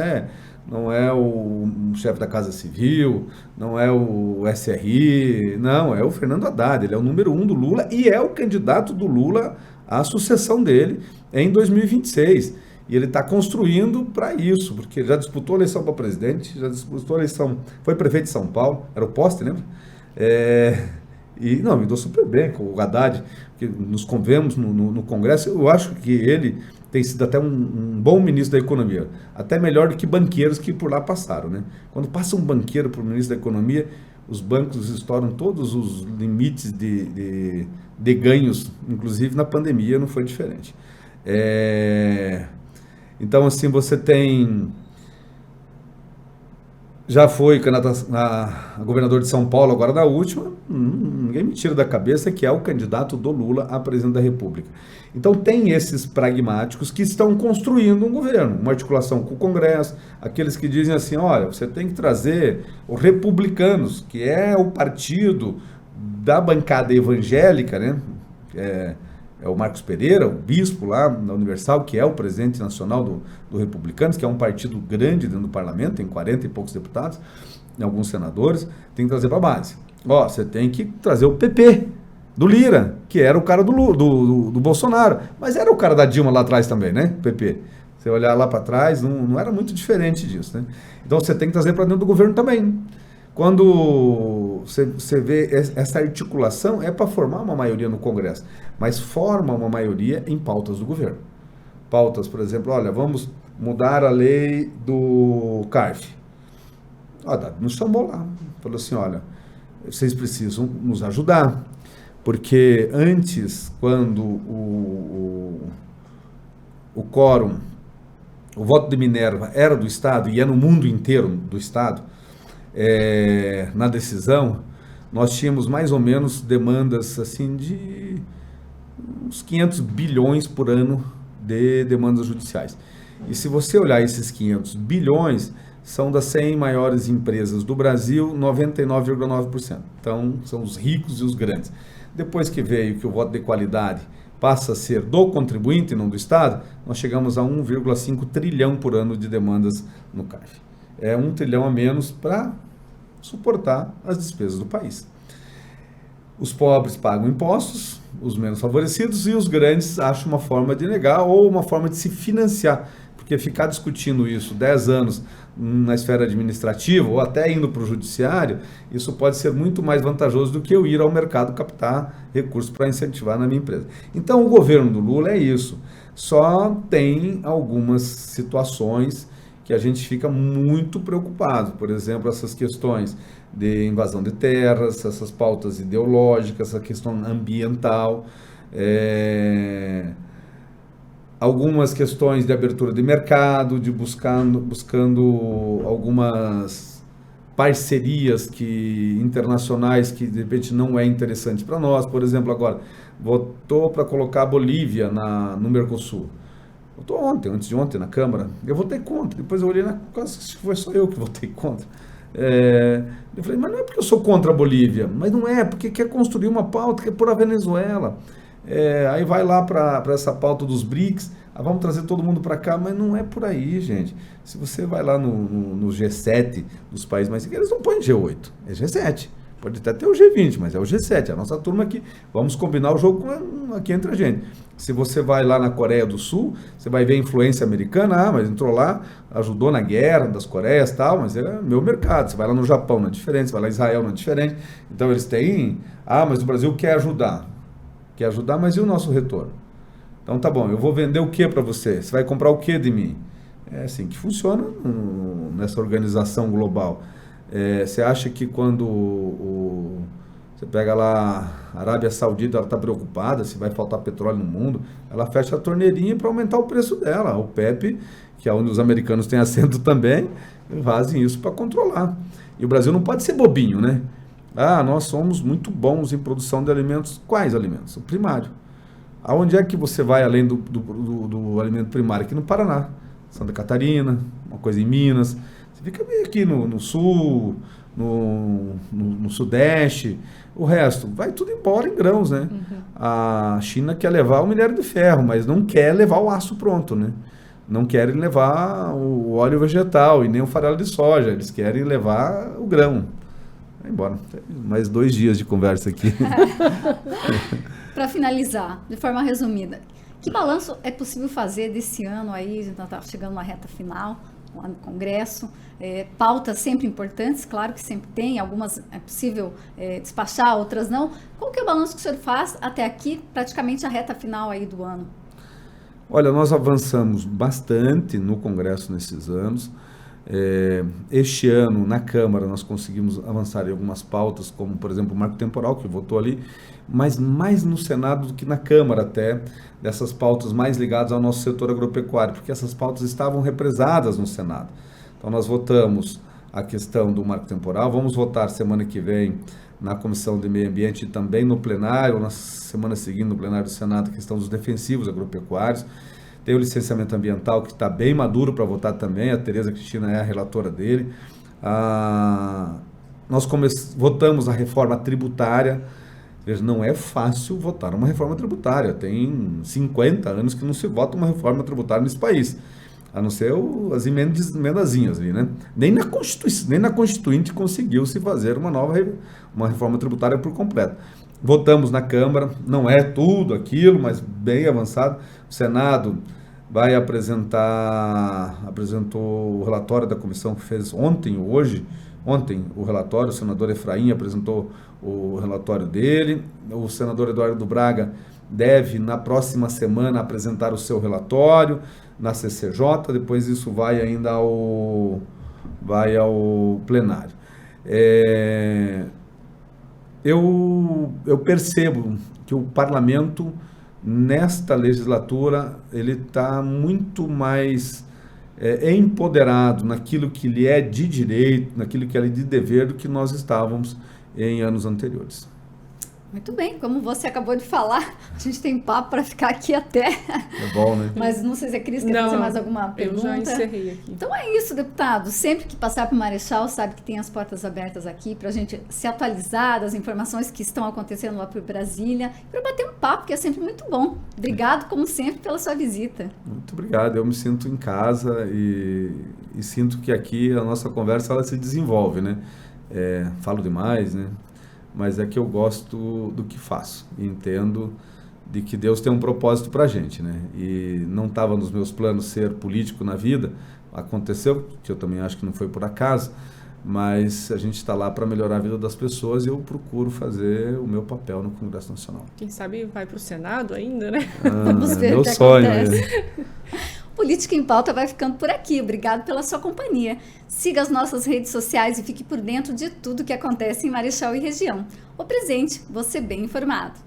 é o chefe da Casa Civil, não é o SRI, não, é o Fernando Haddad. Ele é o número 1 do Lula e é o candidato do Lula à sucessão dele em 2026. E ele está construindo para isso, porque já disputou a eleição para presidente, já disputou a eleição, foi prefeito de São Paulo, era o Poste, lembra? Me dou super bem com o Haddad, que nos convemos no Congresso. Eu acho que ele tem sido até um bom ministro da Economia, até melhor do que banqueiros que por lá passaram, né? Quando passa um banqueiro para o ministro da Economia, os bancos estouram todos os limites de ganhos, inclusive na pandemia não foi diferente. Então, assim, você tem... Já foi candidato a governador de São Paulo, agora na última, ninguém me tira da cabeça que é o candidato do Lula a presidente da República. Então tem esses pragmáticos que estão construindo um governo, uma articulação com o Congresso, aqueles que dizem assim: olha, você tem que trazer os republicanos, que é o partido da bancada evangélica, né? É o Marcos Pereira, o bispo lá da Universal, que é o presidente nacional do Republicanos, que é um partido grande dentro do parlamento, tem 40 e poucos deputados, e alguns senadores, tem que trazer para a base. Você tem que trazer o PP, do Lira, que era o cara do Bolsonaro, mas era o cara da Dilma lá atrás também, né, PP. Você olhar lá para trás, não era muito diferente disso, né? Então você tem que trazer para dentro do governo também. Quando você vê essa articulação, é para formar uma maioria no Congresso, mas forma uma maioria em pautas do governo. Pautas, por exemplo, olha, vamos mudar a lei do CARF. Nos chamou lá, falou assim: olha, vocês precisam nos ajudar, porque antes, quando o quórum o voto de Minerva era do Estado e é no mundo inteiro do Estado, na decisão, nós tínhamos mais ou menos demandas assim de uns 500 bilhões por ano de demandas judiciais. E se você olhar esses 500 bilhões, são das 100 maiores empresas do Brasil, 99,9%. Então, são os ricos e os grandes. Depois que veio que o voto de qualidade passa a ser do contribuinte e não do Estado, nós chegamos a 1,5 trilhão por ano de demandas no CARF. É 1 trilhão a menos para suportar as despesas do país. Os pobres pagam impostos, os menos favorecidos, e os grandes acham uma forma de negar ou uma forma de se financiar, porque ficar discutindo isso 10 anos na esfera administrativa ou até indo para o judiciário, isso pode ser muito mais vantajoso do que eu ir ao mercado captar recursos para incentivar na minha empresa. Então, o governo do Lula é isso. Só tem algumas situações que a gente fica muito preocupado. Por exemplo, essas questões de invasão de terras, essas pautas ideológicas, essa questão ambiental, algumas questões de abertura de mercado, de buscando algumas parcerias internacionais que de repente não é interessante para nós. Por exemplo, agora, votou para colocar a Bolívia no Mercosul. Votou antes de ontem na Câmara, eu votei contra, depois eu olhei quase que foi só eu que votei contra. Eu falei, mas não é porque eu sou contra a Bolívia, mas não é, porque quer construir uma pauta que é por a Venezuela. Aí vai lá para essa pauta dos BRICS, vamos trazer todo mundo para cá, mas não é por aí, gente. Se você vai lá no G7 dos países mais ricos, eles não põem G8, é G7. Pode até ter o G20, mas é o G7, a nossa turma aqui. Vamos combinar o jogo aqui entre a gente. Se você vai lá na Coreia do Sul, você vai ver a influência americana, mas entrou lá, ajudou na guerra das Coreias e tal, mas é meu mercado. Você vai lá no Japão, não é diferente, você vai lá em Israel, não é diferente. Então eles têm, mas o Brasil quer ajudar. Quer ajudar, mas e o nosso retorno? Então tá bom, eu vou vender o que para você? Você vai comprar o que de mim? É assim que funciona nessa organização global. Você acha que quando você pega lá a Arábia Saudita, ela está preocupada se vai faltar petróleo no mundo, ela fecha a torneirinha para aumentar o preço dela. O PEP, que é onde os americanos têm assento também, fazem isso para controlar. E o Brasil não pode ser bobinho, né? Nós somos muito bons em produção de alimentos. Quais alimentos? O primário. Aonde é que você vai além do alimento primário? Aqui no Paraná, Santa Catarina, uma coisa em Minas. Você fica bem aqui no sul, no sudeste. O resto vai tudo embora em grãos, né? Uhum. A China quer levar o minério de ferro, mas não quer levar o aço pronto, né? Não querem levar o óleo vegetal e nem o farelo de soja. Eles querem levar o grão. Vai embora. Mais 2 dias de conversa aqui. Para finalizar, de forma resumida, que balanço é possível fazer desse ano aí? Já está chegando na reta final, lá no Congresso. Pautas sempre importantes, claro que sempre tem, algumas é possível despachar, outras não. Qual que é o balanço que o senhor faz até aqui, praticamente a reta final aí do ano? Olha, nós avançamos bastante no Congresso nesses anos. Este ano, na Câmara, nós conseguimos avançar em algumas pautas, como, por exemplo, o marco temporal, que votou ali, mas mais no Senado do que na Câmara até, dessas pautas mais ligadas ao nosso setor agropecuário, porque essas pautas estavam represadas no Senado. Então, nós votamos a questão do marco temporal, vamos votar semana que vem na Comissão de Meio Ambiente e também no plenário, na semana seguinte no plenário do Senado, a questão dos defensivos agropecuários. Tem o licenciamento ambiental, que está bem maduro para votar também, a Tereza Cristina é a relatora dele. Nós votamos a reforma tributária. Veja, não é fácil votar uma reforma tributária, tem 50 anos que não se vota uma reforma tributária nesse país, a não ser as emendazinhas ali, né? Nem na Constituinte conseguiu se fazer uma reforma tributária por completo. Votamos na Câmara, não é tudo aquilo, mas bem avançado. O Senado apresentou o relatório da comissão que fez ontem o relatório, o senador Efraim apresentou o relatório dele, o senador Eduardo Braga deve na próxima semana apresentar o seu relatório na CCJ, depois isso vai ainda ao plenário. Eu percebo que o parlamento, nesta legislatura, ele está muito mais empoderado naquilo que lhe é de direito, naquilo que é de dever do que nós estávamos em anos anteriores. Muito bem, como você acabou de falar, a gente tem papo para ficar aqui até. É bom, né? Mas não sei se a Cris quer fazer mais alguma pergunta. Eu já encerrei aqui. Então é isso, deputado. Sempre que passar para o Marechal, sabe que tem as portas abertas aqui para a gente se atualizar das informações que estão acontecendo lá por Brasília, para bater um papo, que é sempre muito bom. Obrigado, como sempre, pela sua visita. Muito obrigado. Eu me sinto em casa e sinto que aqui a nossa conversa ela se desenvolve, né? Falo demais, né? Mas é que eu gosto do que faço e entendo de que Deus tem um propósito para a gente, né? E não estava nos meus planos ser político na vida, aconteceu, que eu também acho que não foi por acaso, mas a gente está lá para melhorar a vida das pessoas e eu procuro fazer o meu papel no Congresso Nacional. Quem sabe vai para o Senado ainda, né? Vamos ver meu o que sonho acontece. Política em Pauta vai ficando por aqui. Obrigado pela sua companhia. Siga as nossas redes sociais e fique por dentro de tudo que acontece em Marechal e região. O Presente, você bem informado.